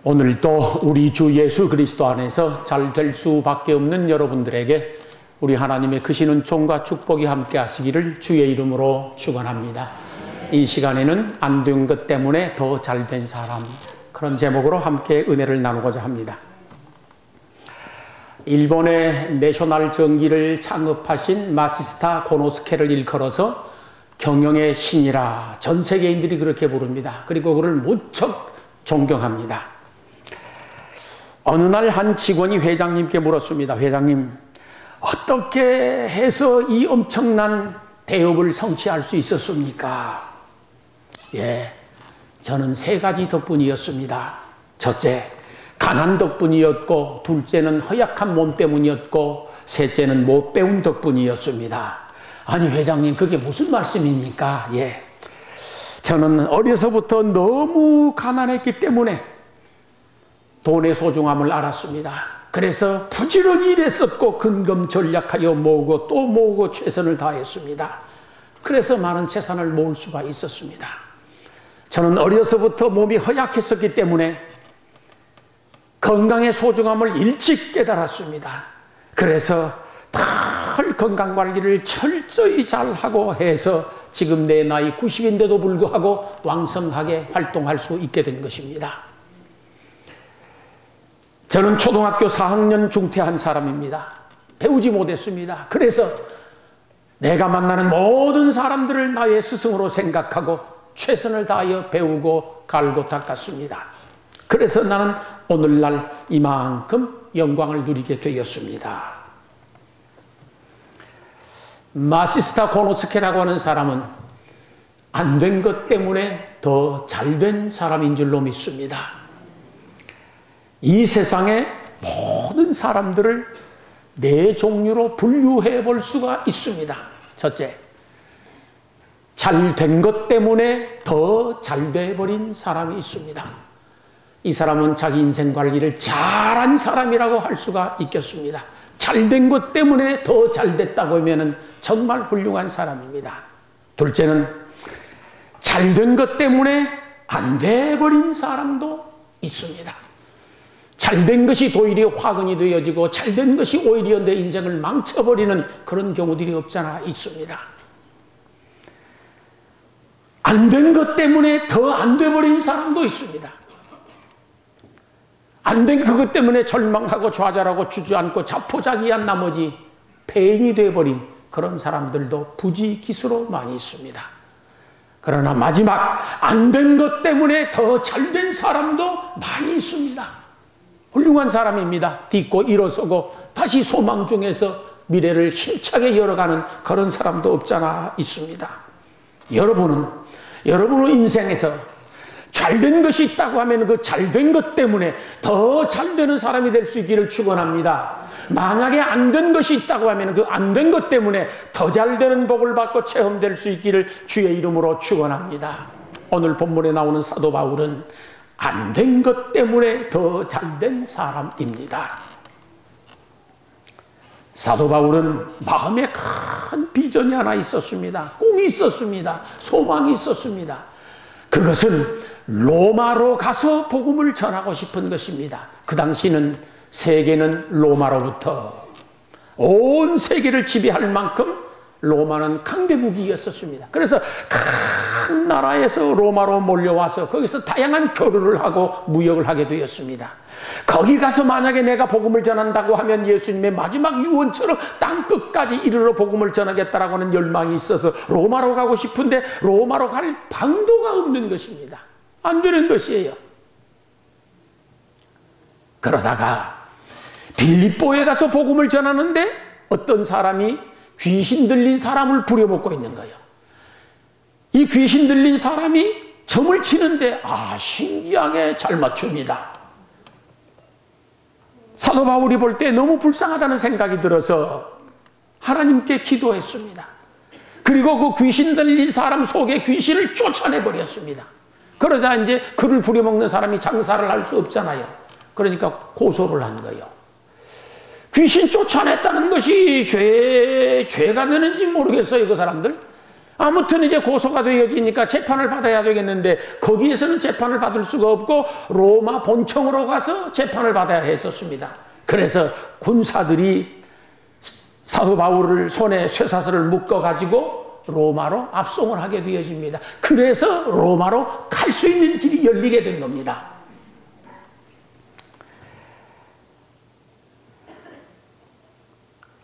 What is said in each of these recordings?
오늘도 우리 주 예수 그리스도 안에서 잘 될 수밖에 없는 여러분들에게 우리 하나님의 크신 은총과 축복이 함께 하시기를 주의 이름으로 축원합니다. 이 시간에는 안 된 것 때문에 더 잘 된 사람, 그런 제목으로 함께 은혜를 나누고자 합니다. 일본의 내셔널 전기를 창업하신 마시스타 고노스케를 일컬어서 경영의 신이라 전 세계인들이 그렇게 부릅니다. 그리고 그를 무척 존경합니다. 어느 날 한 직원이 회장님께 물었습니다. 회장님, 어떻게 해서 이 엄청난 대업을 성취할 수 있었습니까? 저는 세 가지 덕분이었습니다. 첫째, 가난 덕분이었고, 둘째는 허약한 몸 때문이었고, 셋째는 못 배운 덕분이었습니다. 아니 회장님, 그게 무슨 말씀입니까? 저는 어려서부터 너무 가난했기 때문에 돈의 소중함을 알았습니다. 그래서 부지런히 일했었고 근검전략하여 모으고 또 모으고 최선을 다했습니다. 그래서 많은 재산을 모을 수가 있었습니다. 저는 어려서부터 몸이 허약했었기 때문에 건강의 소중함을 일찍 깨달았습니다. 그래서 늘 건강관리를 철저히 잘하고 해서 지금 내 나이 90인데도 불구하고 왕성하게 활동할 수 있게 된 것입니다. 저는 초등학교 4학년 중퇴한 사람입니다. 배우지 못했습니다. 그래서 내가 만나는 모든 사람들을 나의 스승으로 생각하고 최선을 다하여 배우고 갈고 닦았습니다. 그래서 나는 오늘날 이만큼 영광을 누리게 되었습니다. 마시스타 고노스케라고 하는 사람은 안 된 것 때문에 더 잘 된 사람인 줄로 믿습니다. 이 세상의 모든 사람들을 네 종류로 분류해 볼 수가 있습니다. 첫째, 잘 된 것 때문에 더 잘 돼버린 사람이 있습니다. 이 사람은 자기 인생 관리를 잘한 사람이라고 할 수가 있겠습니다. 잘 된 것 때문에 더 잘 됐다고 하면 정말 훌륭한 사람입니다. 둘째는 잘 된 것 때문에 안 돼버린 사람도 있습니다. 잘된 것이 도리어 화근이 되어지고 잘된 것이 오히려 내 인생을 망쳐버리는 그런 경우들이 없잖아 있습니다. 안 된 것 때문에 더 안 돼버린 사람도 있습니다. 안 된 그것 때문에 절망하고 좌절하고 주저앉고 자포자기한 나머지 폐인이 되어버린 그런 사람들도 부지기수로 많이 있습니다. 그러나 마지막 안 된 것 때문에 더 잘된 사람도 많이 있습니다. 훌륭한 사람입니다. 딛고 일어서고 다시 소망 중에서 미래를 힘차게 열어가는 그런 사람도 없잖아 있습니다. 여러분은 인생에서 잘된 것이 있다고 하면 그 잘된 것 때문에 더 잘되는 사람이 될 수 있기를 축원합니다. 만약에 안 된 것이 있다고 하면 그 안 된 것 때문에 더 잘되는 복을 받고 체험될 수 있기를 주의 이름으로 축원합니다. 오늘 본문에 나오는 사도 바울은 안 된 것 때문에 더 잘된 사람입니다. 사도 바울은 마음에 큰 비전이 하나 있었습니다. 꿈이 있었습니다. 소망이 있었습니다. 그것은 로마로 가서 복음을 전하고 싶은 것입니다. 그 당시는 세계는 로마로부터 온 세계를 지배할 만큼 로마는 강대국이었습니다. 그래서 큰 나라에서 로마로 몰려와서 거기서 다양한 교류를 하고 무역을 하게 되었습니다. 거기 가서 만약에 내가 복음을 전한다고 하면 예수님의 마지막 유언처럼 땅끝까지 이르러 복음을 전하겠다라고 하는 열망이 있어서 로마로 가고 싶은데 로마로 갈 방도가 없는 것입니다. 안 되는 것이에요. 그러다가 빌립보에 가서 복음을 전하는데 어떤 사람이 귀신 들린 사람을 부려먹고 있는 거예요. 이 귀신 들린 사람이 점을 치는데 신기하게 잘 맞춥니다. 사도 바울이 볼 때 너무 불쌍하다는 생각이 들어서 하나님께 기도했습니다. 그리고 그 귀신 들린 사람 속에 귀신을 쫓아내버렸습니다. 그러자 이제 그를 부려먹는 사람이 장사를 할 수 없잖아요. 그러니까 고소를 한 거예요. 귀신 쫓아냈다는 것이 죄가 되는지 모르겠어요, 그 사람들. 아무튼 이제 고소가 되어지니까 재판을 받아야 되겠는데 거기에서는 재판을 받을 수가 없고 로마 본청으로 가서 재판을 받아야 했었습니다. 그래서 군사들이 사도 바울을 손에 쇠사슬을 묶어가지고 로마로 압송을 하게 되어집니다. 그래서 로마로 갈 수 있는 길이 열리게 된 겁니다.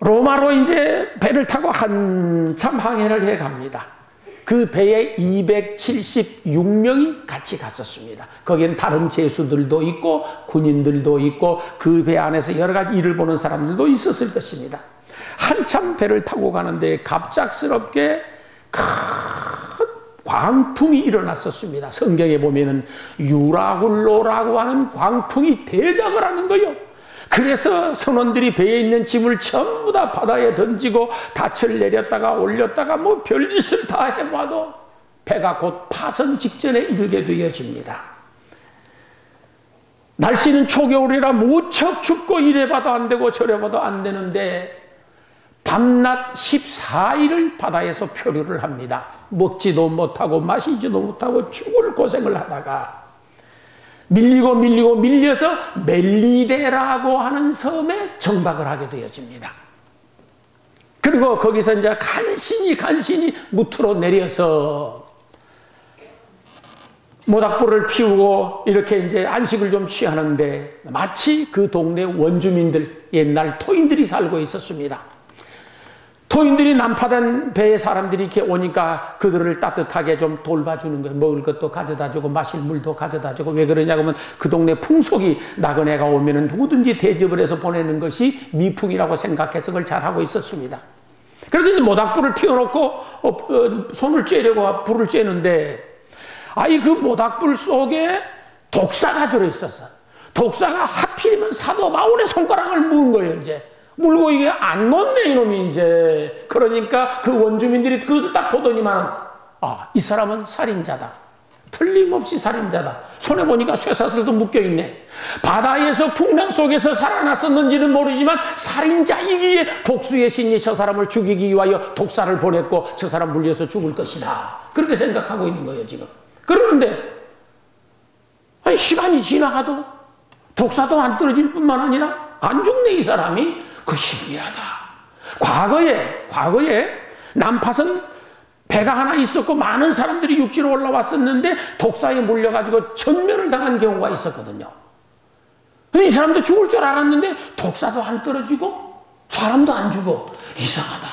로마로 이제 배를 타고 한참 항해를 해 갑니다. 그 배에 276명이 같이 갔었습니다. 거기는 다른 제수들도 있고 군인들도 있고 그 배 안에서 여러 가지 일을 보는 사람들도 있었을 것입니다. 한참 배를 타고 가는데 갑작스럽게 큰 광풍이 일어났었습니다. 성경에 보면은 유라굴로라고 하는 광풍이 대작을 하는 거예요. 그래서 선원들이 배에 있는 짐을 전부 다 바다에 던지고 닻을 내렸다가 올렸다가 뭐 별짓을 다 해봐도 배가 곧 파선 직전에 이르게 되어집니다. 날씨는 초겨울이라 무척 춥고 이래봐도 안 되고 저래봐도 안 되는데 밤낮 14일을 바다에서 표류를 합니다. 먹지도 못하고 마시지도 못하고 죽을 고생을 하다가 밀려서 멜리데라고 하는 섬에 정박을 하게 되어집니다. 그리고 거기서 이제 간신히 무트로 내려서 모닥불을 피우고 이렇게 이제 안식을 좀 취하는데 마치 그 동네 원주민들, 옛날 토인들이 살고 있었습니다. 토인들이 난파된 배에 사람들이 이렇게 오니까 그들을 따뜻하게 좀 돌봐주는 거예요. 먹을 것도 가져다 주고 마실 물도 가져다 주고. 왜 그러냐고 하면 그 동네 풍속이 나그네가 오면은 누구든지 대접을 해서 보내는 것이 미풍이라고 생각해서 그걸 잘하고 있었습니다. 그래서 이제 모닥불을 피워놓고 손을 쬐려고 불을 쬐는데 아이 그 모닥불 속에 독사가 들어있었어. 독사가 하필이면 사도 바울의 손가락을 문 거예요. 이제 물고 이게 안 놓네 이놈이 이제. 그러니까 그 원주민들이 그것도 딱 보더니만 아, 이 사람은 살인자다. 틀림없이 살인자다. 손에 보니까 쇠사슬도 묶여있네. 바다에서 풍랑 속에서 살아났었는지는 모르지만 살인자이기에 복수의 신이 저 사람을 죽이기 위하여 독사를 보냈고 저 사람 물려서 죽을 것이다. 그렇게 생각하고 있는 거예요 지금. 그러는데 아니, 시간이 지나가도 독사도 안 떨어질 뿐만 아니라 안 죽네 이 사람이. 그 신기하다. 과거에 난파선 배가 하나 있었고 많은 사람들이 육지로 올라왔었는데 독사에 물려가지고 전멸을 당한 경우가 있었거든요. 이 사람도 죽을 줄 알았는데 독사도 안 떨어지고 사람도 안 죽어. 이상하다.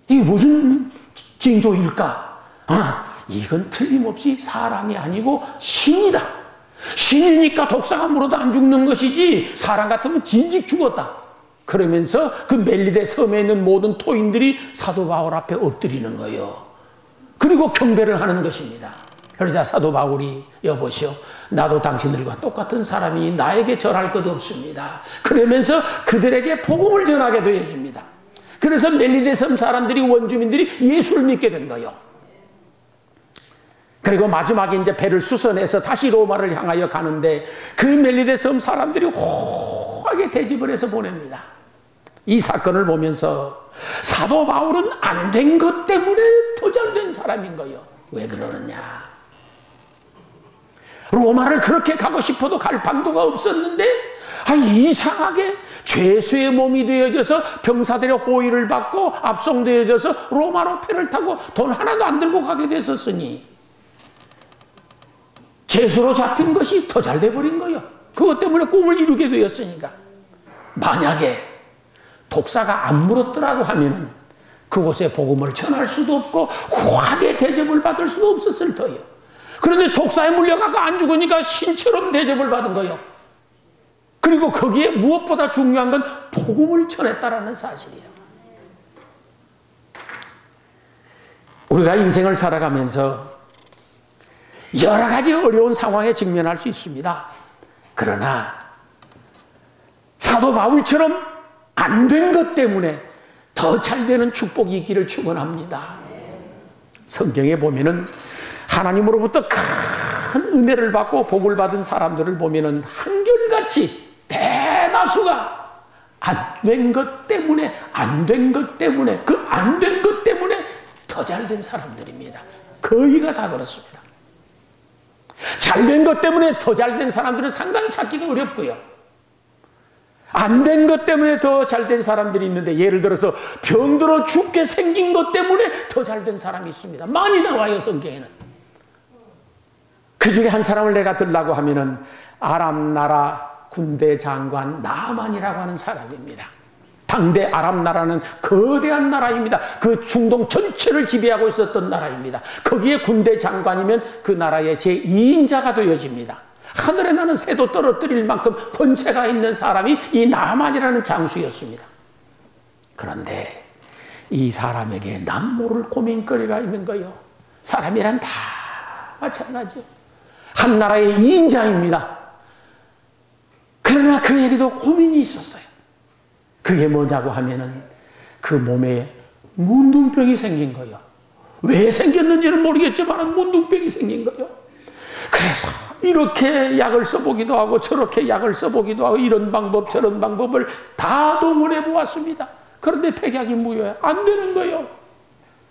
이게 무슨 징조일까? 이건 틀림없이 사람이 아니고 신이다. 신이니까 독사가 물어도 안 죽는 것이지 사람 같으면 진즉 죽었다. 그러면서 그 멜리데 섬에 있는 모든 토인들이 사도 바울 앞에 엎드리는 거예요. 그리고 경배를 하는 것입니다. 그러자 사도 바울이 여보시오, 나도 당신들과 똑같은 사람이니 나에게 절할 것 없습니다. 그러면서 그들에게 복음을 전하게 되어집니다. 그래서 멜리데 섬 사람들이, 원주민들이 예수를 믿게 된 거예요. 그리고 마지막에 이제 배를 수선해서 다시 로마를 향하여 가는데 그 멜리데 섬 사람들이 호하게 대접을 해서 보냅니다. 이 사건을 보면서 사도 바울은 안 된 것 때문에 도전된 사람인 거예요. 왜 그러느냐? 로마를 그렇게 가고 싶어도 갈 방도가 없었는데 이상하게 죄수의 몸이 되어져서 병사들의 호의를 받고 압송되어져서 로마로 배를 타고 돈 하나도 안 들고 가게 됐었으니 죄수로 잡힌 것이 더 잘 돼버린 거예요. 그것 때문에 꿈을 이루게 되었으니까. 만약에 독사가 안 물었더라고 하면은 그곳에 복음을 전할 수도 없고 후하게 대접을 받을 수도 없었을 터예요. 그런데 독사에 물려가고 안 죽으니까 신처럼 대접을 받은 거예요. 그리고 거기에 무엇보다 중요한 건 복음을 전했다라는 사실이에요. 우리가 인생을 살아가면서 여러 가지 어려운 상황에 직면할 수 있습니다. 그러나 사도 바울처럼 안 된 것 때문에 더 잘 되는 축복이 있기를 축원합니다. 성경에 보면은 하나님으로부터 큰 은혜를 받고 복을 받은 사람들을 보면은 한결같이 대다수가 안 된 것 때문에 그 안 된 것 때문에 더 잘된 사람들입니다. 거의가 다 그렇습니다. 잘된 것 때문에 더 잘된 사람들은 상당히 찾기가 어렵고요. 안 된 것 때문에 더 잘된 사람들이 있는데, 예를 들어서 병들어 죽게 생긴 것 때문에 더 잘된 사람이 있습니다. 많이 나와요, 성경에는. 그 중에 한 사람을 내가 들라고 하면은 아람 나라 군대 장관 나만이라고 하는 사람입니다. 당대 아람 나라는 거대한 나라입니다. 그 중동 전체를 지배하고 있었던 나라입니다. 거기에 군대 장관이면 그 나라의 제2인자가 되어집니다. 하늘에 나는 새도 떨어뜨릴 만큼 권세가 있는 사람이 이 나만이라는 장수였습니다. 그런데 이 사람에게 남모를 고민거리가 있는 거예요. 사람이란 다 마찬가지요. 한 나라의 2인자입니다. 그러나 그에게도 고민이 있었어요. 그게 뭐냐고 하면은 그 몸에 문둥병이 생긴 거예요. 왜 생겼는지는 모르겠지만 문둥병이 생긴 거예요. 그래서 이렇게 약을 써보기도 하고 저렇게 약을 써보기도 하고 이런 방법 저런 방법을 다 동원해 보았습니다. 그런데 백약이 무효야. 안 되는 거예요.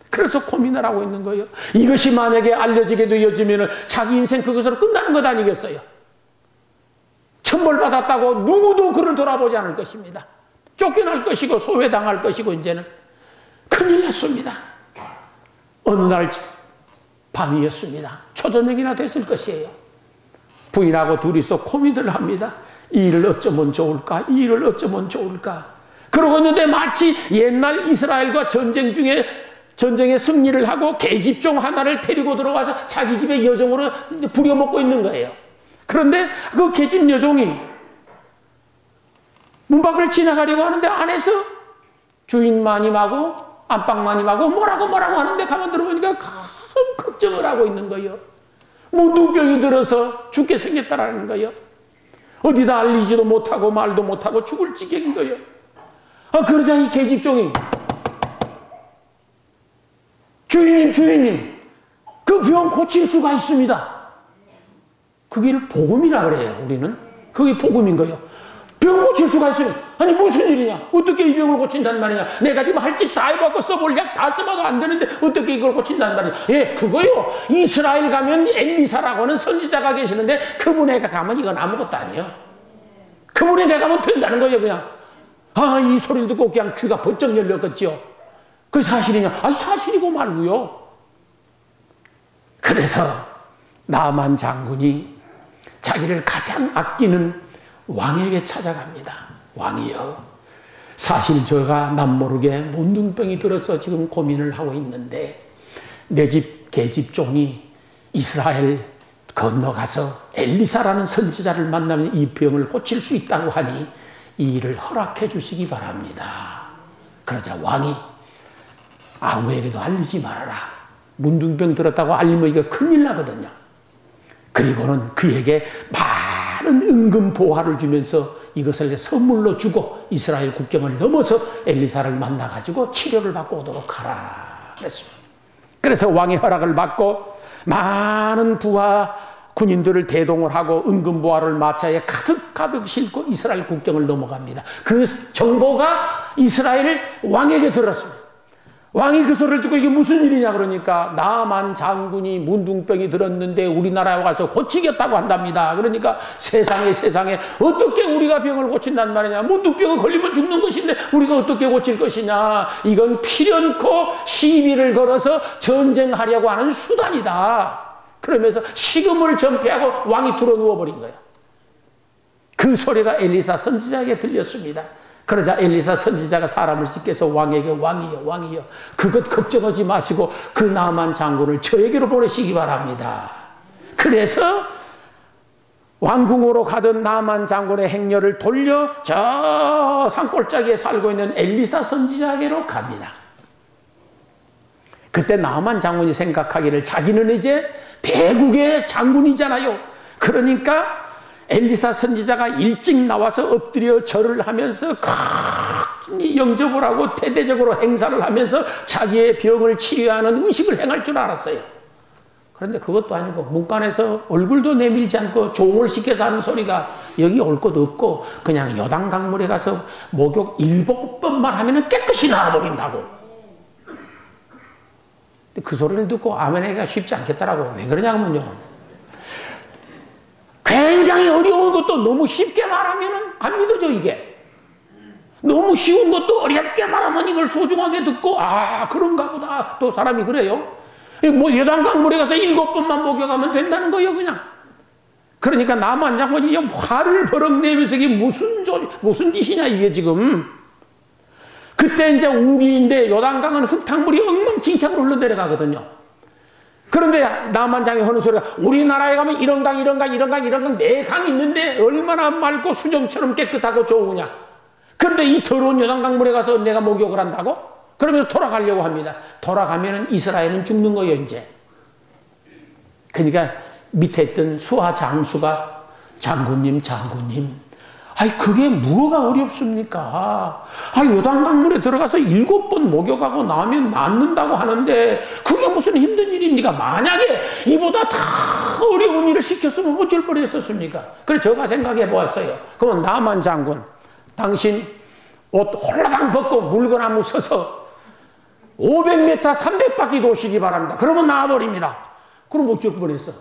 그래서 고민을 하고 있는 거예요. 이것이 만약에 알려지게 되어지면 자기 인생 그것으로 끝나는 것 아니겠어요? 천벌받았다고 누구도 그를 돌아보지 않을 것입니다. 쫓겨날 것이고 소외당할 것이고 이제는 큰일 났습니다. 어느 날 밤이었습니다. 초저녁이나 됐을 것이에요. 부인하고 둘이서 고민을 합니다. 이 일을 어쩌면 좋을까? 이 일을 어쩌면 좋을까? 그러고 있는데 마치 옛날 이스라엘과 전쟁 중에 전쟁에 승리를 하고 계집종 하나를 데리고 들어와서 자기 집에 여종으로 부려먹고 있는 거예요. 그런데 그 계집 여종이 문 밖을 지나가려고 하는데 안에서 주인 마님하고 안방 마님하고 뭐라고 하는데 가만 들어보니까 큰 걱정을 하고 있는 거예요. 문둥병이 들어서 죽게 생겼다라는 거예요. 어디다 알리지도 못하고 말도 못하고 죽을 지경인 거예요. 그러자 이 계집종이 주인님 그 병 고칠 수가 있습니다. 그게 복음이라 그래요. 우리는 그게 복음인 거예요. 병 고칠 수가 있어요. 아니 무슨 일이냐? 어떻게 이 병을 고친단 말이냐? 내가 지금 할 짓 다 해봤고 써볼 약 다 써봐도 안 되는데 어떻게 이걸 고친단 말이냐? 예, 그거요. 이스라엘 가면 엘리사라고 하는 선지자가 계시는데 그분에게 가면 이건 아무것도 아니에요. 그분에게 가면 된다는 거예요. 그냥 이 소리를 듣고 그냥 귀가 번쩍 열렸겠지요. 그 사실이냐? 아니 사실이고 말고요. 그래서 나만 장군이 자기를 가장 아끼는 왕에게 찾아갑니다. 왕이여, 사실 제가 남모르게 문둥병이 들어서 지금 고민을 하고 있는데 내 집 계집종이 이스라엘 건너가서 엘리사라는 선지자를 만나면 이 병을 고칠 수 있다고 하니 이 일을 허락해 주시기 바랍니다. 그러자 왕이 아무에게도 알리지 말아라. 문둥병 들었다고 알리면 이거 큰일 나거든요. 그리고는 그에게 많은 은금 보화를 주면서 이것을 선물로 주고 이스라엘 국경을 넘어서 엘리사를 만나가지고 치료를 받고 오도록 하라 그랬습니다. 그래서 왕의 허락을 받고 많은 부하 군인들을 대동을 하고 은금 보화를 마차에 가득 싣고 이스라엘 국경을 넘어갑니다. 그 정보가 이스라엘 왕에게 들었습니다. 왕이 그 소리를 듣고 이게 무슨 일이냐 그러니까 나만 장군이 문둥병이 들었는데 우리나라에 와서 고치겠다고 한답니다. 그러니까 세상에 어떻게 우리가 병을 고친단 말이냐. 문둥병을 걸리면 죽는 것인데 우리가 어떻게 고칠 것이냐. 이건 필연코 시비를 걸어서 전쟁하려고 하는 수단이다. 그러면서 식음을 전폐하고 왕이 들어 누워버린 거예요. 그 소리가 엘리사 선지자에게 들렸습니다. 그러자 엘리사 선지자가 사람을 시켜서 왕에게 왕이여 그것 걱정하지 마시고 그 나만 장군을 저에게로 보내시기 바랍니다. 그래서 왕궁으로 가던 나만 장군의 행렬을 돌려 저 산골짜기에 살고 있는 엘리사 선지자에게로 갑니다. 그때 나만 장군이 생각하기를 자기는 이제 대국의 장군이잖아요. 그러니까 엘리사 선지자가 일찍 나와서 엎드려 절을 하면서 큰 영접을 하고 대대적으로 행사를 하면서 자기의 병을 치료하는 의식을 행할 줄 알았어요. 그런데 그것도 아니고 문간에서 얼굴도 내밀지 않고 종을 시켜서 하는 소리가 여기 올 것도 없고 그냥 여당 강물에 가서 목욕 7번만 하면 깨끗이 나아버린다고. 그 소리를 듣고 아멘하기가 쉽지 않겠더라고. 왜 그러냐면요, 굉장히 어려운 것도 너무 쉽게 말하면 안 믿어져. 이게 너무 쉬운 것도 어렵게 말하면 이걸 소중하게 듣고, 아 그런가 보다. 또 사람이 그래요. 뭐 요단강 물에 가서 7번만 목욕하면 된다는 거예요 그냥. 그러니까 나만 장군이 화를 버럭 내면서 이게 무슨 짓이냐 이게 지금. 그때 이제 우기인데 요단강은 흙탕물이 엉망진창으로 흘러내려가거든요. 그런데 나만 장이 하는 소리가, 우리나라에 가면 이런 강 4강 있는데 얼마나 맑고 수정처럼 깨끗하고 좋으냐. 그런데 이 더러운 요단강 물에 가서 내가 목욕을 한다고? 그러면서 돌아가려고 합니다. 돌아가면은 이스라엘은 죽는 거예요 이제. 그러니까 밑에 있던 수하 장수가, 장군님, 아이 그게 뭐가 어렵습니까? 아 요단강 물에 들어가서 7번 목욕하고 나오면 낫는다고 하는데 그게 무슨 힘든 일입니까? 만약에 이보다 더 어려운 일을 시켰으면 어쩔 뻔했었습니까? 그래서 제가 생각해 보았어요. 그러면 나만 장군, 당신 옷 홀라당 벗고 물거나무 서서 500m 300바퀴 도시기 바랍니다. 그러면 나와버립니다. 그럼 어쩔 뻔했어.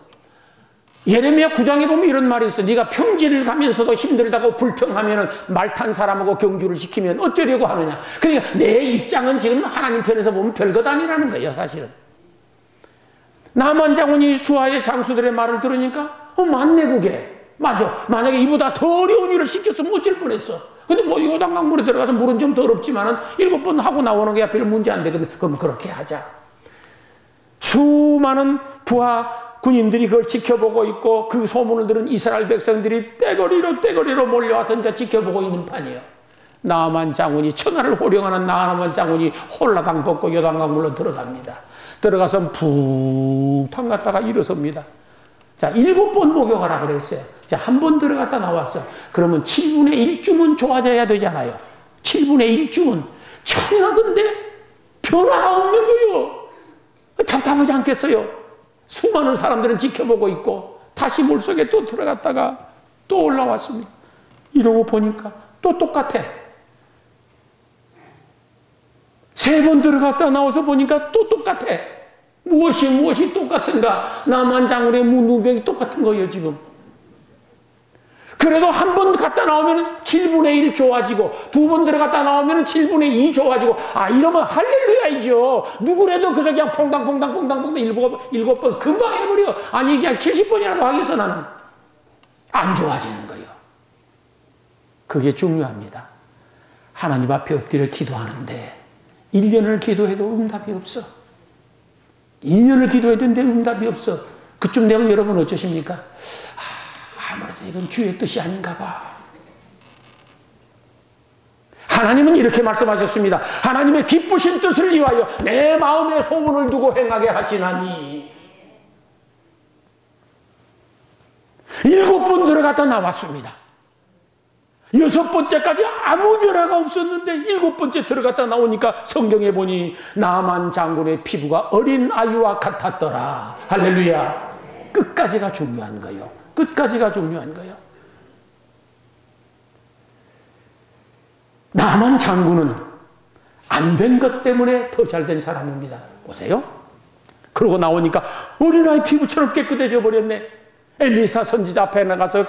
예레미야 9장에 보면 이런 말이 있어. 네가 평지를 가면서도 힘들다고 불평하면 말 탄 사람하고 경주를 시키면 어쩌려고 하느냐. 그러니까 내 입장은 지금 하나님 편에서 보면 별것 아니라는 거예요 사실은. 나만 장군이 수하의 장수들의 말을 들으니까 맞네 그게. 맞아. 만약에 이보다 더 어려운 일을 시켰으면 어쩔 뻔했어. 근데 뭐 요단강 물에 들어가서 물은 좀 더럽지만은 7번 하고 나오는 게 별 문제 안 되거든. 그럼 그렇게 하자. 수많은 부하 군인들이 그걸 지켜보고 있고, 그 소문을 들은 이스라엘 백성들이 떼거리로 몰려와서 이제 지켜보고 있는 판이에요. 나만 장군이, 천하를 호령하는 나만 장군이 홀라당 벗고 요단강 물로 들어갑니다. 들어가서 푹 담갔다가 일어섭니다. 자, 7번 목욕하라 그랬어요. 자, 한 번 들어갔다 나왔어. 그러면 7분의 1쯤은 좋아져야 되잖아요. 7분의 1쯤은. 청약인데 변화가 없는 거예요. 답답하지 않겠어요? 수많은 사람들은 지켜보고 있고, 다시 물속에 또 들어갔다가 또 올라왔습니다. 이러고 보니까 또 똑같아. 3번 들어갔다 나와서 보니까 또 똑같아. 무엇이 똑같은가? 나만 장군의 문둥병이 똑같은 거예요 지금. 그래도 한 번 갔다 나오면 7분의 1 좋아지고, 2번 들어갔다 나오면 7분의 2 좋아지고, 아 이러면 할렐루야이죠. 누구라도 그저 그냥 퐁당 7번 금방 해버려. 아니 그냥 70번이라도 하겠어. 나는 안 좋아지는 거예요. 그게 중요합니다. 하나님 앞에 엎드려 기도하는데 1년을 기도해도 응답이 없어. 2년을 기도했는데 응답이 없어. 그쯤 되면 여러분 어쩌십니까? 아무래도 이건 주의 뜻이 아닌가 봐. 하나님은 이렇게 말씀하셨습니다. 하나님의 기쁘신 뜻을 위하여 내 마음에 소원을 두고 행하게 하시나니. 7번 들어갔다 나왔습니다. 6번째까지 아무 변화가 없었는데 7번째 들어갔다 나오니까 성경에 보니 나만 장군의 피부가 어린 아이와 같았더라. 할렐루야. 끝까지가 중요한 거예요. 끝까지가 중요한 거예요. 나만 장군은 안 된 것 때문에 더 잘 된 사람입니다. 보세요. 그러고 나오니까 어린아이 피부처럼 깨끗해져 버렸네. 엘리사 선지자 앞에 나가서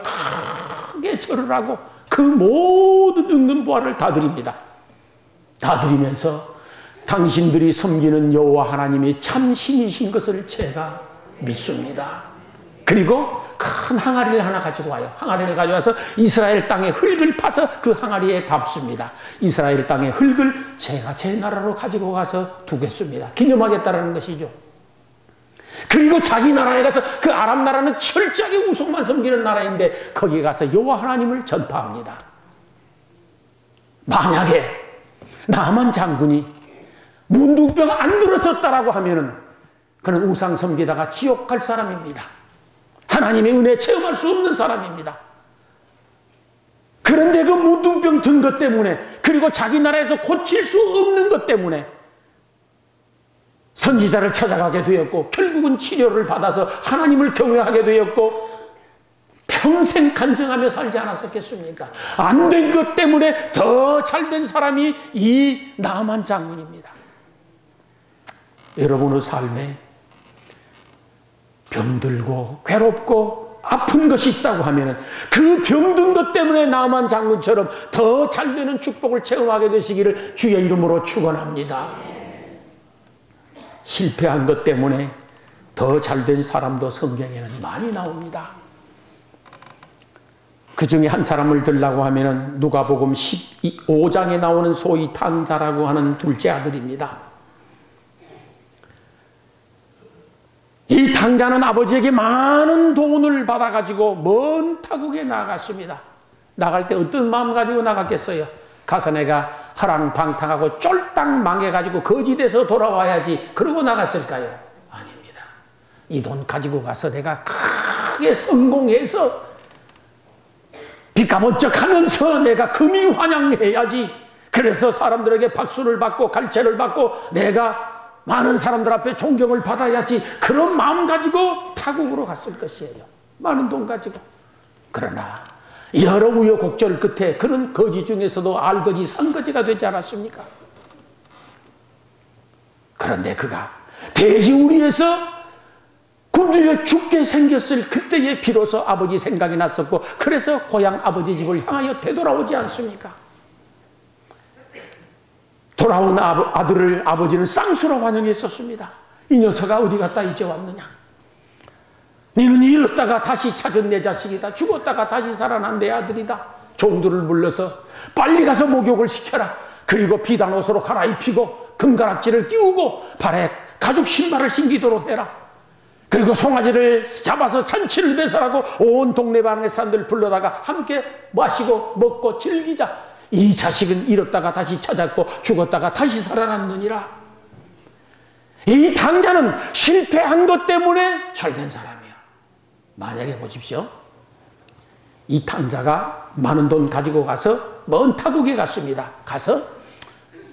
크게 절을 하고 그 모든 응답부활을 다 드립니다. 다 드리면서 당신들이 섬기는 여호와 하나님이 참 신이신 것을 제가 믿습니다. 그리고 큰 항아리를 하나 가지고 와요. 항아리를 가져와서 이스라엘 땅의 흙을 파서 그 항아리에 담습니다. 이스라엘 땅의 흙을 제가 제 나라로 가지고 가서 두겠습니다. 기념하겠다는 것이죠. 그리고 자기 나라에 가서, 그 아람 나라는 철저하게 우상만 섬기는 나라인데 거기에 가서 여호와 하나님을 전파합니다. 만약에 나만 장군이 문둥병 안 들었었다라고 하면은 그는 우상 섬기다가 지옥 갈 사람입니다. 하나님의 은혜 체험할 수 없는 사람입니다. 그런데 그 문둥병 든 것 때문에, 그리고 자기 나라에서 고칠 수 없는 것 때문에 선지자를 찾아가게 되었고, 결국은 치료를 받아서 하나님을 경외하게 되었고, 평생 간증하며 살지 않았었겠습니까? 안 된 것 때문에 더 잘 된 사람이 이 나만 장군입니다. 여러분의 삶에 병들고 괴롭고 아픈 것이 있다고 하면 그 병든 것 때문에 나만 장군처럼 더 잘되는 축복을 체험하게 되시기를 주의 이름으로 축원합니다. 실패한 것 때문에 더 잘된 사람도 성경에는 많이 나옵니다. 그 중에 한 사람을 들라고 하면 누가복음 15장에 나오는 소위 탕자라고 하는 둘째 아들입니다. 이 탕자는 아버지에게 많은 돈을 받아가지고 먼 타국에 나갔습니다. 나갈 때 어떤 마음 가지고 나갔겠어요? 가서 내가 허랑방탕하고 쫄딱 망해가지고 거지돼서 돌아와야지 그러고 나갔을까요? 아닙니다. 이 돈 가지고 가서 내가 크게 성공해서 빚가번쩍하면서 내가 금이환영해야지. 그래서 사람들에게 박수를 받고 갈채를 받고 내가 많은 사람들 앞에 존경을 받아야지. 그런 마음 가지고 타국으로 갔을 것이에요. 많은 돈 가지고. 그러나 여러 우여곡절 끝에 그는 거지 중에서도 알거지 산거지가 되지 않았습니까? 그런데 그가 돼지우리에서 굶주려 죽게 생겼을 그때에 비로소 아버지 생각이 났었고, 그래서 고향 아버지 집을 향하여 되돌아오지 않습니까? 돌아온 아들을 아버지는 쌍수로 환영했었습니다. 이 녀석아 어디 갔다 이제 왔느냐? 너는 잃었다가 다시 찾은 내 자식이다. 죽었다가 다시 살아난 내 아들이다. 종들을 불러서 빨리 가서 목욕을 시켜라. 그리고 비단 옷으로 갈아입히고 금가락지를 끼우고 발에 가죽 신발을 신기도록 해라. 그리고 송아지를 잡아서 잔치를 배설하고 온 동네방의 사람들 불러다가 함께 마시고 먹고 즐기자. 이 자식은 잃었다가 다시 찾았고 죽었다가 다시 살아났느니라. 이 탕자는 실패한 것 때문에 잘된 사람이야. 만약에 보십시오. 이 탕자가 많은 돈 가지고 가서 먼 타국에 갔습니다. 가서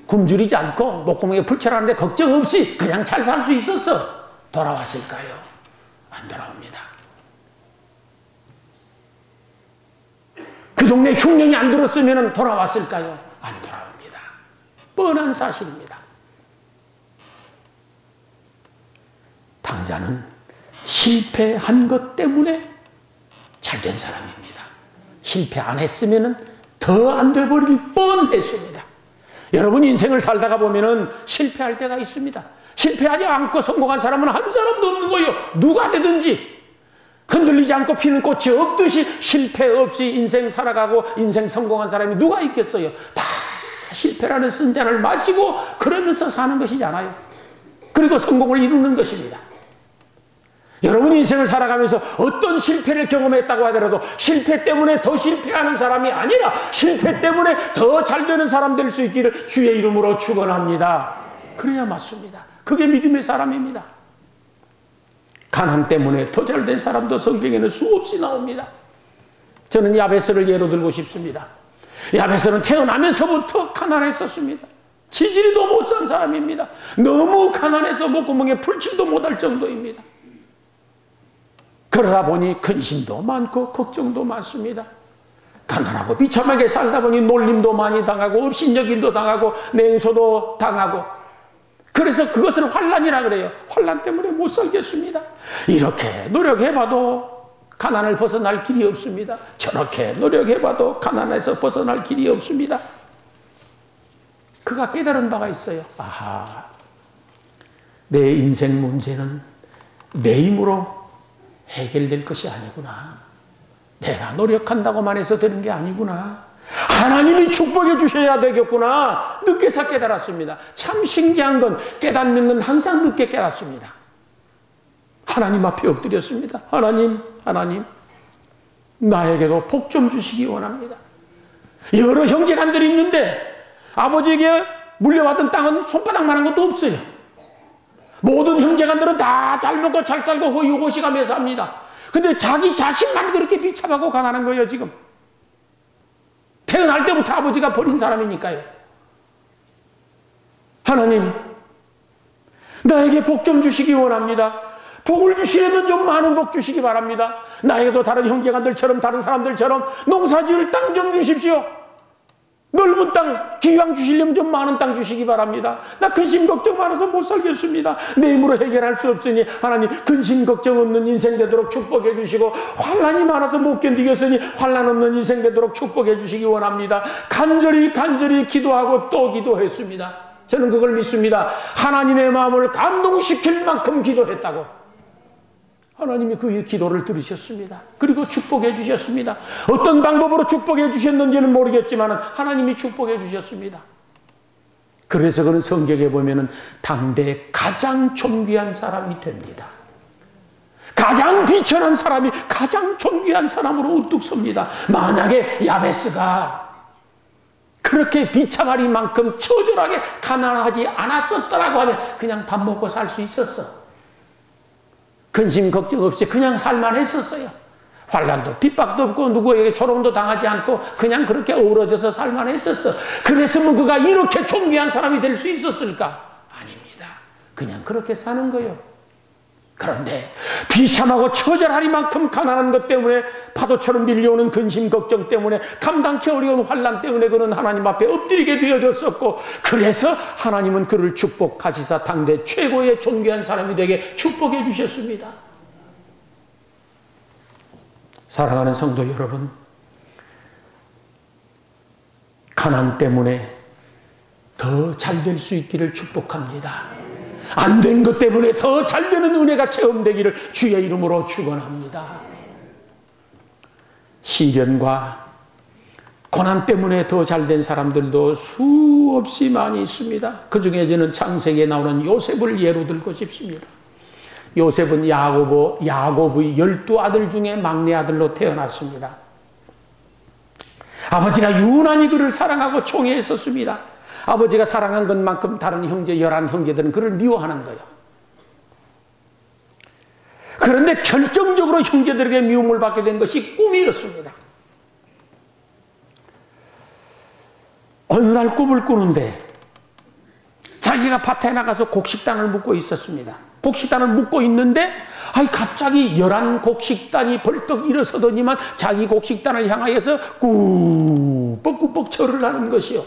굶주리지 않고 목구멍에 불철하는데 걱정 없이 그냥 잘 살 수 있었어. 돌아왔을까요? 안 돌아옵니다. 그 동네 흉년이 안 들었으면 돌아왔을까요? 안 돌아옵니다. 뻔한 사실입니다. 탕자는 실패한 것 때문에 잘된 사람입니다. 실패 안 했으면 더 안 돼버릴 뻔했습니다. 여러분 인생을 살다가 보면 실패할 때가 있습니다. 실패하지 않고 성공한 사람은 한 사람도 없는 거예요. 누가 되든지 흔들리지 않고 피는 꽃이 없듯이 실패 없이 인생 살아가고 인생 성공한 사람이 누가 있겠어요? 다 실패라는 쓴잔을 마시고 그러면서 사는 것이잖아요. 그리고 성공을 이루는 것입니다. 여러분 인생을 살아가면서 어떤 실패를 경험했다고 하더라도 실패 때문에 더 실패하는 사람이 아니라 실패 때문에 더 잘되는 사람 될 수 있기를 주의 이름으로 축원합니다. 그래야 맞습니다. 그게 믿음의 사람입니다. 가난 때문에 더 잘된 사람도 성경에는 수없이 나옵니다. 저는 야베스를 예로 들고 싶습니다. 야베스는 태어나면서부터 가난했었습니다. 지지리도 못 산 사람입니다. 너무 가난해서 목구멍에 풀칠도 못할 정도입니다. 그러다 보니 근심도 많고 걱정도 많습니다. 가난하고 비참하게 살다 보니 놀림도 많이 당하고 업신여김도 당하고 냉소도 당하고, 그래서 그것을 환난이라 그래요. 환난 때문에 못 살겠습니다. 이렇게 노력해봐도 가난을 벗어날 길이 없습니다. 저렇게 노력해봐도 가난에서 벗어날 길이 없습니다. 그가 깨달은 바가 있어요. 아하, 내 인생 문제는 내 힘으로 해결될 것이 아니구나. 내가 노력한다고만 해서 되는 게 아니구나. 하나님이 축복해 주셔야 되겠구나. 늦게서 깨달았습니다. 참 신기한 건 깨닫는 건 항상 늦게 깨닫습니다. 하나님 앞에 엎드렸습니다. 하나님, 나에게도 복 좀 주시기 원합니다. 여러 형제간들이 있는데 아버지에게 물려받은 땅은 손바닥만한 것도 없어요. 모든 형제간들은 다 잘 먹고 잘 살고 호의호식하며 삽니다. 근데 자기 자신만 그렇게 비참하고 가난한 거예요. 지금 태어날 때부터 아버지가 버린 사람이니까요. 하나님, 나에게 복 좀 주시기 원합니다. 복을 주시려면 좀 많은 복 주시기 바랍니다. 나에게도 다른 형제간들처럼 다른 사람들처럼 농사지을 땅 좀 주십시오. 넓은 땅, 기왕 주시려면 좀 많은 땅 주시기 바랍니다. 나 근심 걱정 많아서 못 살겠습니다. 내 힘으로 해결할 수 없으니 하나님 근심 걱정 없는 인생 되도록 축복해 주시고, 환난이 많아서 못 견디겠으니 환난 없는 인생 되도록 축복해 주시기 원합니다. 간절히 기도하고 또 기도했습니다. 저는 그걸 믿습니다. 하나님의 마음을 감동시킬 만큼 기도했다고. 하나님이 그 기도를 들으셨습니다. 그리고 축복해 주셨습니다. 어떤 방법으로 축복해 주셨는지는 모르겠지만 하나님이 축복해 주셨습니다. 그래서 그는 성경에 보면은 당대 가장 존귀한 사람이 됩니다. 가장 비천한 사람이 가장 존귀한 사람으로 우뚝 섭니다. 만약에 야베스가 그렇게 비참하리만큼 처절하게 가난하지 않았었더라고 하면 그냥 밥 먹고 살 수 있었어. 근심 걱정 없이 그냥 살만 했었어요. 환난도 핍박도 없고 누구에게 조롱도 당하지 않고 그냥 그렇게 어우러져서 살만 했었어. 그랬으면 그가 이렇게 존귀한 사람이 될 수 있었을까? 아닙니다. 그냥 그렇게 사는 거예요. 그런데 비참하고 처절하리만큼 가난한 것 때문에, 파도처럼 밀려오는 근심 걱정 때문에, 감당기 어려운 환난 때문에 그는 하나님 앞에 엎드리게 되어졌었고, 그래서 하나님은 그를 축복하시사 당대 최고의 존귀한 사람이 되게 축복해 주셨습니다. 사랑하는 성도 여러분, 가난 때문에 더 잘 될 수 있기를 축복합니다. 안 된 것 때문에 더 잘 되는 은혜가 체험되기를 주의 이름으로 축원합니다. 시련과 고난 때문에 더 잘 된 사람들도 수없이 많이 있습니다. 그 중에 저는 창세기에 나오는 요셉을 예로 들고 싶습니다. 요셉은 야곱의 12아들 중에 막내 아들로 태어났습니다. 아버지가 유난히 그를 사랑하고 총애했었습니다. 아버지가 사랑한 것만큼 다른 형제 11형제들은 그를 미워하는 거예요. 그런데 결정적으로 형제들에게 미움을 받게 된 것이 꿈이었습니다. 어느 날 꿈을 꾸는데 자기가 밭에 나가서 곡식단을 묶고 있었습니다. 곡식단을 묶고 있는데 갑자기 11곡식단이 벌떡 일어서더니만 자기 곡식단을 향하여서 꾸벅꾸벅 절을 하는 것이요.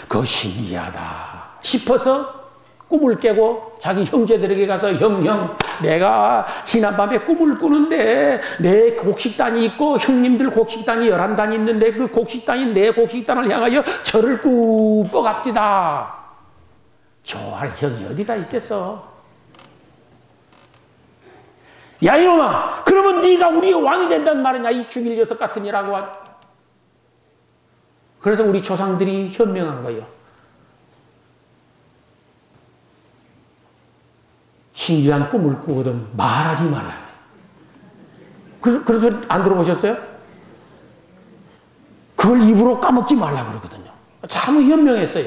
그거 신기하다 싶어서 꿈을 깨고 자기 형제들에게 가서 형, 내가 지난밤에 꿈을 꾸는데 내 곡식단이 있고 형님들 곡식단이 11단이 있는데 그 곡식단이 내 곡식단을 향하여 절을 꾸벅합디다. 좋아할 형이 어디가 있겠어. 야 이놈아, 그러면 네가 우리의 왕이 된단 말이냐, 이 죽일 녀석 같은 이라고. 그래서 우리 조상들이 현명한 거예요. 신기한 꿈을 꾸거든 말하지 말라. 그래서 안 들어보셨어요? 그걸 입으로 까먹지 말라 그러거든요. 참 현명했어요.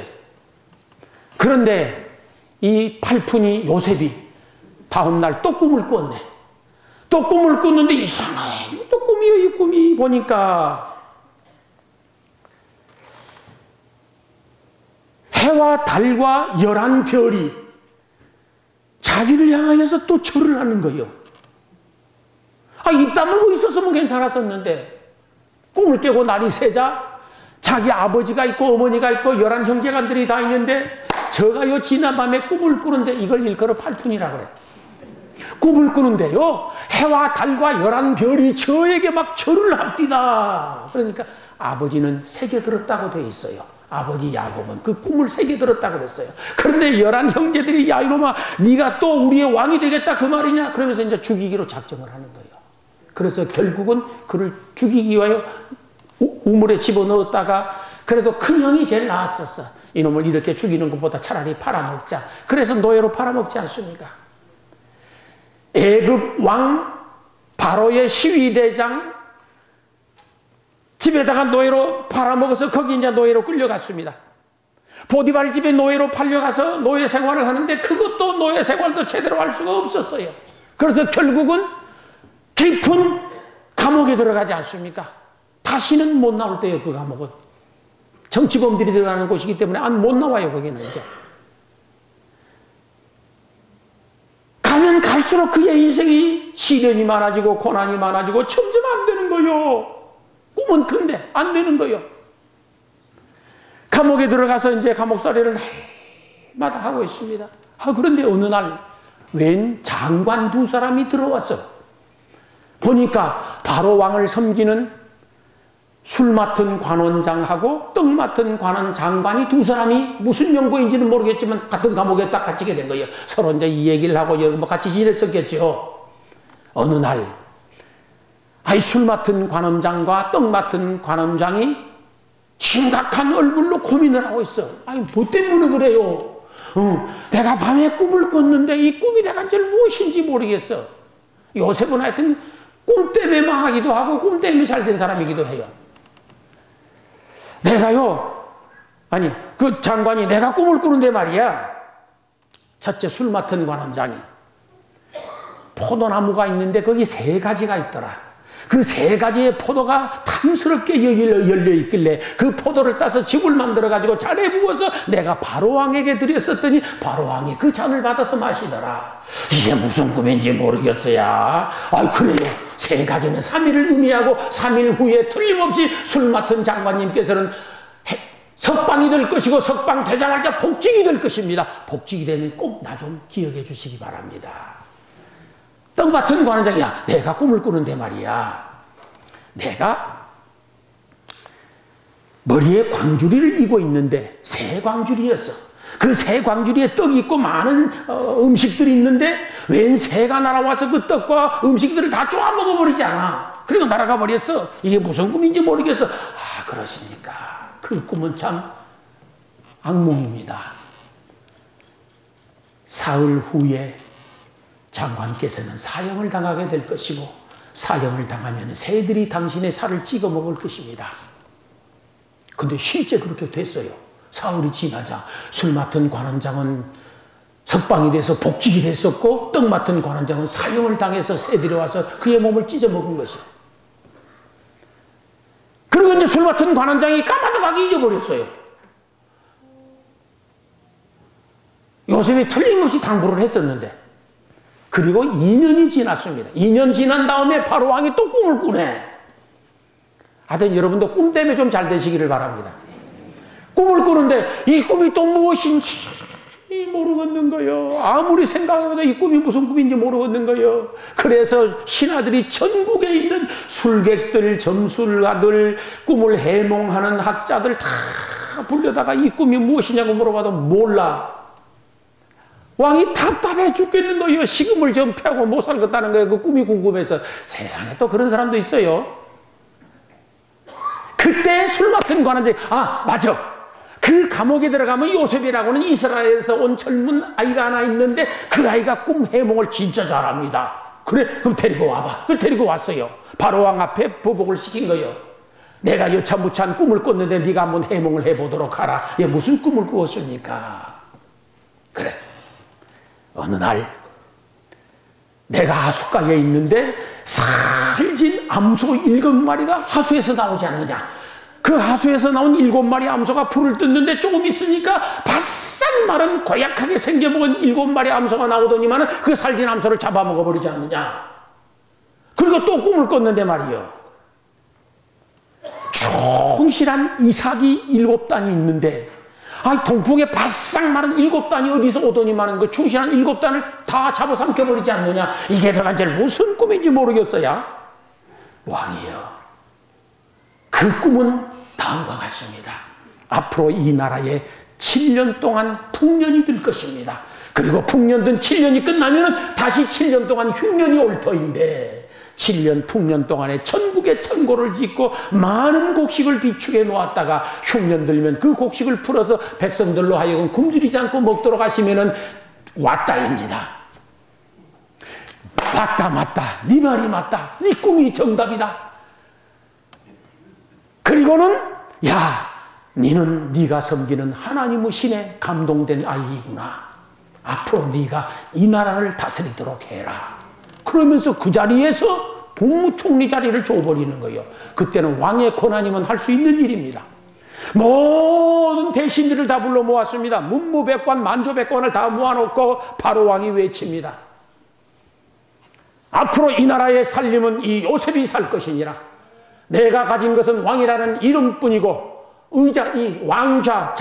그런데 이 팔푼이 요셉이 다음날 또 꿈을 꾸었네. 또 꿈을 꿨는데 이상해. 또 꿈이요, 이 꿈이. 보니까 해와 달과 11별이 자기를 향하여서 또 절을 하는 거예요. 입 다물고 있었으면 괜찮았었는데 꿈을 깨고 날이 새자 자기 아버지가 있고 어머니가 있고 11형제간들이 다 있는데 저가요 지난밤에 꿈을 꾸는데 이걸 일컬어 팔푼이라고 그래요. 꿈을 꾸는데요 해와 달과 11별이 저에게 막 절을 합디다. 그러니까 아버지는 새겨들었다고 돼 있어요. 아버지 야곱은 그 꿈을 새겨들었다고 그랬어요. 그런데 11형제들이 야 이놈아 네가 또 우리의 왕이 되겠다 그 말이냐 그러면서 이제 죽이기로 작정을 하는 거예요. 그래서 결국은 그를 죽이기 위하여 우물에 집어넣었다가 그래도 큰 형이 제일 나았었어. 이놈을 이렇게 죽이는 것보다 차라리 팔아먹자. 그래서 노예로 팔아먹지 않습니까? 애굽 왕 바로의 시위대장 집에다가 노예로 팔아먹어서 거기 이제 노예로 끌려갔습니다. 보디발 집에 노예로 팔려가서 노예 생활을 하는데 그것도 노예 생활도 제대로 할 수가 없었어요. 그래서 결국은 깊은 감옥에 들어가지 않습니까? 다시는 못 나올 때요, 그 감옥은. 정치범들이 들어가는 곳이기 때문에 못 나와요, 거기는 이제. 가면 갈수록 그의 인생이 시련이 많아지고 고난이 많아지고 점점 안 되는 거요. 꿈은 큰데 안 되는 거요. 감옥에 들어가서 이제 감옥살이를 날마다 하고 있습니다. 그런데 어느 날 웬 장관 두 사람이 들어왔어. 보니까 바로 왕을 섬기는 술 맡은 관원장하고 떡 맡은 관원 장관이 두 사람이 무슨 연고인지는 모르겠지만 같은 감옥에 딱 갇히게 된 거예요. 서로 이제 이 얘기를 하고 뭐 같이 지냈었겠죠. 어느 날 술 맡은 관원장과 떡 맡은 관원장이 심각한 얼굴로 고민을 하고 있어. 뭐 때문에 그래요? 내가 밤에 꿈을 꿨는데 이 꿈이 내가 절 무엇인지 모르겠어. 요셉은 하여튼 꿈 때문에 망하기도 하고 꿈 때문에 잘된 사람이기도 해요. 내가요, 그 장관이 내가 꿈을 꾸는데 말이야. 첫째, 술 맡은 관원장이 포도나무가 있는데 거기 3가지가 있더라. 그 3가지의 포도가 탐스럽게 열려 있길래 그 포도를 따서 즙을 만들어가지고 잔에 부어서 내가 바로왕에게 드렸었더니 바로왕이 그 잔을 받아서 마시더라. 이게 무슨 꿈인지 모르겠어야. 그래요. 3가지는 3일을 의미하고 3일 후에 틀림없이 술 맡은 장관님께서는 석방이 될 것이고 석방 되자마자 복직이 될 것입니다. 복직이 되면 꼭 나 좀 기억해 주시기 바랍니다. 떡 맡은 관원장이야. 내가 꿈을 꾸는데 말이야. 내가 머리에 광주리를 이고 있는데 새 광주리였어. 그 새 광주리에 떡이 있고 많은 음식들이 있는데 웬 새가 날아와서 그 떡과 음식들을 다 쪼아 먹어버리지 않아. 그리고 날아가 버렸어. 이게 무슨 꿈인지 모르겠어. 그러십니까? 그 꿈은 참 악몽입니다. 사흘 후에 장관께서는 사형을 당하게 될 것이고 사형을 당하면 새들이 당신의 살을 찍어 먹을 것입니다. 근데 실제 그렇게 됐어요. 사흘이 지나자 술 맡은 관원장은 석방이 돼서 복직이 됐었고 떡 맡은 관원장은 사형을 당해서 새들이 와서 그의 몸을 찢어 먹은 것이에요. 그리고 이제 술 맡은 관원장이 까마득하게 잊어버렸어요. 요셉이 틀림없이 당부를 했었는데 그리고 2년이 지났습니다. 2년 지난 다음에 바로왕이 또 꿈을 꾸네. 하여튼 여러분도 꿈 때문에 좀 잘 되시기를 바랍니다. 꿈을 꾸는데 이 꿈이 또 무엇인지 모르겠는 거예요. 아무리 생각해도 이 꿈이 무슨 꿈인지 모르겠는 거예요. 그래서 신하들이 전국에 있는 술객들, 점술가들, 꿈을 해몽하는 학자들 다 불려다가 이 꿈이 무엇이냐고 물어봐도 몰라. 왕이 답답해 죽겠는 거예요. 식음을 전폐하고 못 살겠다는 거예요. 그 꿈이 궁금해서. 세상에 또 그런 사람도 있어요. 그때 술 맡은 관원장이 맞아. 그 감옥에 들어가면 요셉이라고는 이스라엘에서 온 젊은 아이가 하나 있는데 그 아이가 꿈 해몽을 진짜 잘합니다. 그래, 그럼 데리고 와봐. 그 데리고 왔어요. 바로왕 앞에 보복을 시킨 거예요. 내가 여차무차한 꿈을 꿨는데 네가 한번 해몽을 해보도록 하라. 얘 무슨 꿈을 꾸었습니까? 그래. 어느 날 내가 하숫가에 있는데 살진 암소 7마리가 하수에서 나오지 않느냐. 그 하수에서 나온 7마리 암소가 불을 뜯는데 조금 있으니까 바싹 마른 고약하게 생겨먹은 7마리 암소가 나오더니만 그 살진 암소를 잡아먹어버리지 않느냐. 그리고 또 꿈을 꿨는데 말이요. 충실한 이삭이 7단이 있는데 동풍에 바싹 마른 7단이 어디서 오더니만 그 충실한 7단을 다 잡아삼켜버리지 않느냐. 이게 내가 절 무슨 꿈인지 모르겠어요. 왕이요. 그 꿈은 다음과 같습니다. 앞으로 이 나라에 7년 동안 풍년이 될 것입니다. 그리고 풍년된 7년이 끝나면 다시 7년 동안 흉년이 올 터인데 7년 풍년 동안에 천국에 천고를 짓고 많은 곡식을 비축해 놓았다가 흉년 들면 그 곡식을 풀어서 백성들로 하여금 굶주리지 않고 먹도록 하시면은 왔다입니다. 맞다. 네 말이 맞다. 네 꿈이 정답이다. 그리고는 니는 네가 섬기는 하나님의 신에 감동된 아이구나. 앞으로 네가 이 나라를 다스리도록 해라. 그러면서 그 자리에서 국무총리 자리를 줘버리는 거예요. 그때는 왕의 권한이면 할 수 있는 일입니다. 모든 대신들을 다 불러 모았습니다. 문무백관, 만조백관을 다 모아놓고 바로 왕이 외칩니다. 앞으로 이 나라의 살림은 이 요셉이 살 것이니라. 내가 가진 것은 왕이라는 이름뿐이고 이 왕좌,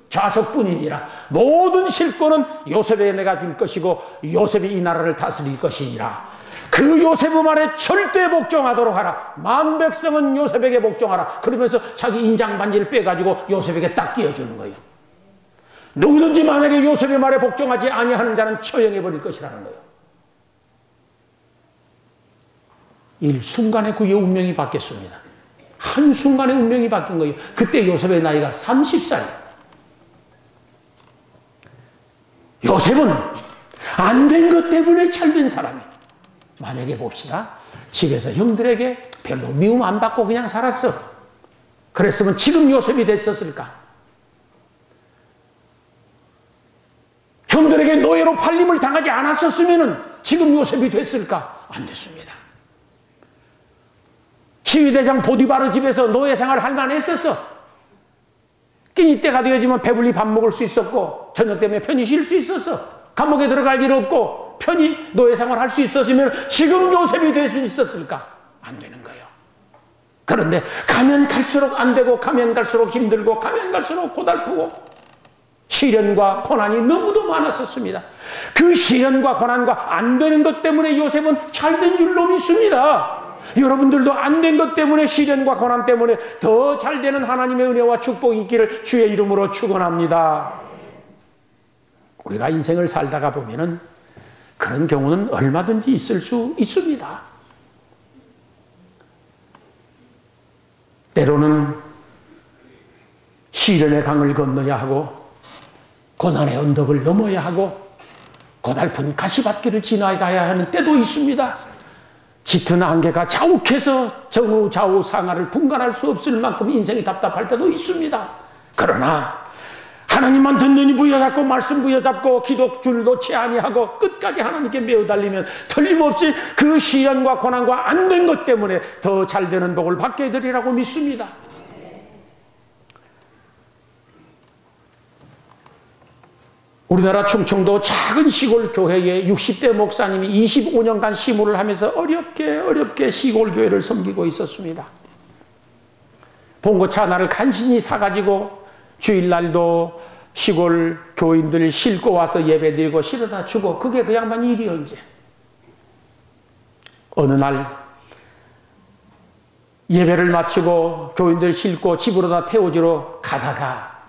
좌석뿐이니라. 모든 실권은 요셉에게 내가 줄 것이고 요셉이 이 나라를 다스릴 것이니라. 그 요셉의 말에 절대 복종하도록 하라. 만 백성은 요셉에게 복종하라. 그러면서 자기 인장 반지를 빼가지고 요셉에게 딱 끼워주는 거예요. 누구든지 만약에 요셉의 말에 복종하지 아니하는 자는 처형해 버릴 것이라는 거예요. 일순간에 그의 운명이 바뀌었습니다. 한순간에 운명이 바뀐 거예요. 그때 요셉의 나이가 30살이에요. 요셉은 안 된 것 때문에 잘된 사람이에요. 만약에 봅시다. 집에서 형들에게 별로 미움 안 받고 그냥 살았어. 그랬으면 지금 요셉이 됐었을까? 형들에게 노예로 팔림을 당하지 않았었으면 지금 요셉이 됐을까? 안 됐습니다. 시위대장 보디바르 집에서 노예 생활을 할 만했었어. 끼니 때가 되어지면 배불리 밥 먹을 수 있었고 저녁 때문에 편히 쉴 수 있었어. 감옥에 들어갈 일 없고 편히 노예 생활을 할 수 있었으면 지금 요셉이 될 수 있었을까? 안 되는 거예요. 그런데 가면 갈수록 안 되고 가면 갈수록 힘들고 가면 갈수록 고달프고 시련과 고난이 너무도 많았었습니다. 그 시련과 고난과 안 되는 것 때문에 요셉은 잘된 줄로 믿습니다. 여러분들도 안 된 것 때문에 시련과 고난 때문에 더 잘되는 하나님의 은혜와 축복이 있기를 주의 이름으로 축원합니다. 우리가 인생을 살다가 보면은 그런 경우는 얼마든지 있을 수 있습니다. 때로는 시련의 강을 건너야 하고 고난의 언덕을 넘어야 하고 고달픈 가시밭길을 지나가야 하는 때도 있습니다. 짙은 안개가 자욱해서 정우 좌우 상하를 분간할 수 없을 만큼 인생이 답답할 때도 있습니다. 그러나 하나님만 듣느니 부여잡고 말씀 부여잡고 기도 줄 놓지 아니하고 끝까지 하나님께 매어 달리면 틀림없이 그 시련과 고난과 안 된 것 때문에 더 잘되는 복을 받게 되리라고 믿습니다. 우리나라 충청도 작은 시골 교회에 60대 목사님이 25년간 시무를 하면서 어렵게 시골 교회를 섬기고 있었습니다. 봉고차 하나를 간신히 사가지고 주일날도 시골 교인들 싣고 와서 예배드리고 실어다 주고 그게 그 양반 일이요 이제. 어느 날 예배를 마치고 교인들 싣고 집으로 다 태워주러 가다가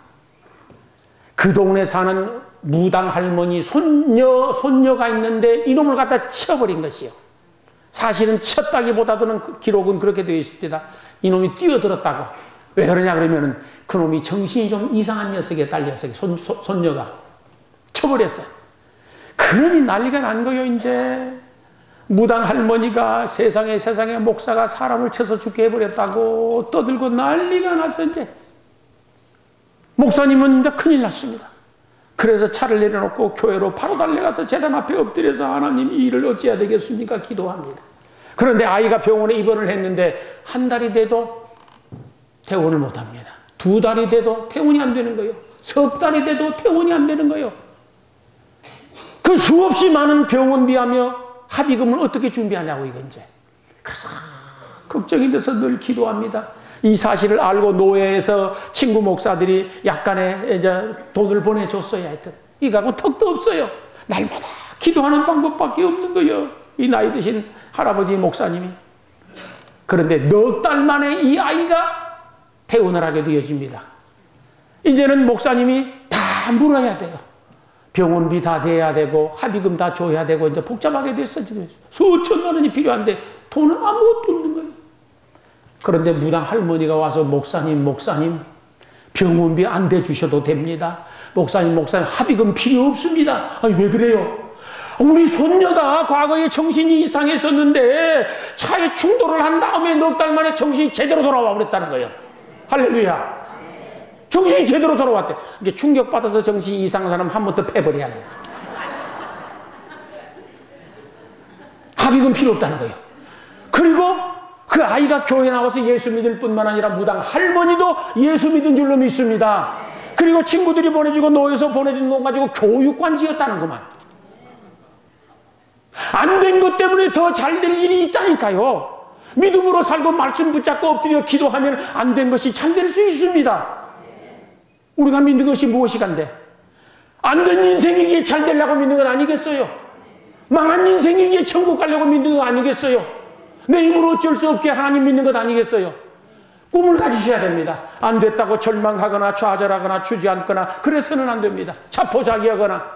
그 동네 사는 무당 할머니 손녀가 있는데 이놈을 갖다 쳐버린 것이요. 사실은 쳤다기보다는 그 기록은 그렇게 되어 있습니다. 이놈이 뛰어들었다고. 왜 그러냐 그러면은 그놈이 정신이 좀 이상한 녀석에 딸려서 손녀가 쳐버렸어요. 그러니 난리가 난 거예요. 이제 무당 할머니가 세상에 목사가 사람을 쳐서 죽게 해버렸다고 떠들고 난리가 나서 이제 목사님은 이제 큰일 났습니다. 그래서 차를 내려놓고 교회로 바로 달려가서 재단 앞에 엎드려서 하나님 이 일을 어찌해야 되겠습니까? 기도합니다. 그런데 아이가 병원에 입원을 했는데 한 달이 돼도 퇴원을 못합니다. 2달이 돼도 퇴원이 안 되는 거예요. 3달이 돼도 퇴원이 안 되는 거예요. 그 수없이 많은 병원비하며 합의금을 어떻게 준비하냐고 이건지. 그래서 걱정이 돼서 늘 기도합니다. 이 사실을 알고 노예에서 친구 목사들이 약간의 이제 돈을 보내줬어야 하여튼 이거하고 턱도 없어요. 날마다 기도하는 방법밖에 없는 거예요. 이 나이 드신 할아버지 목사님이. 그런데 넉 달 만에 이 아이가 퇴원을 하게 되어집니다. 이제는 목사님이 다 물어야 돼요. 병원비 다 대야 되고 합의금 다 줘야 되고 이제 복잡하게 됐어. 지금 수천만 원이 필요한데 돈은 아무것도 없는 거예요. 그런데 무당 할머니가 와서 목사님 병원비 안 대주셔도 됩니다. 목사님 합의금 필요 없습니다. 아니 왜 그래요? 우리 손녀가 과거에 정신이 이상했었는데 차에 충돌을 한 다음에 넉 달 만에 정신이 제대로 돌아와 그랬다는 거예요. 할렐루야. 정신이 제대로 돌아왔대. 이게 충격받아서 정신이 이상한 사람 한 번 더 패버려야 돼요. 합의금 필요 없다는 거예요. 그리고 그 아이가 교회에 나와서 예수 믿을 뿐만 아니라 무당 할머니도 예수 믿은 줄로 믿습니다. 그리고 친구들이 보내주고 노예서 보내준 돈 가지고 교육관 지었다는구만. 안 된 것 때문에 더 잘 될 일이 있다니까요. 믿음으로 살고 말씀 붙잡고 엎드려 기도하면 안 된 것이 잘 될 수 있습니다. 우리가 믿는 것이 무엇이 간데? 안 된 인생이기에 잘 되려고 믿는 건 아니겠어요? 망한 인생이기에 천국 가려고 믿는 건 아니겠어요? 내 힘으로 어쩔 수 없게 하나님 믿는 것 아니겠어요? 꿈을 가지셔야 됩니다. 안 됐다고 절망하거나 좌절하거나 주저앉거나 그래서는 안 됩니다. 자포자기하거나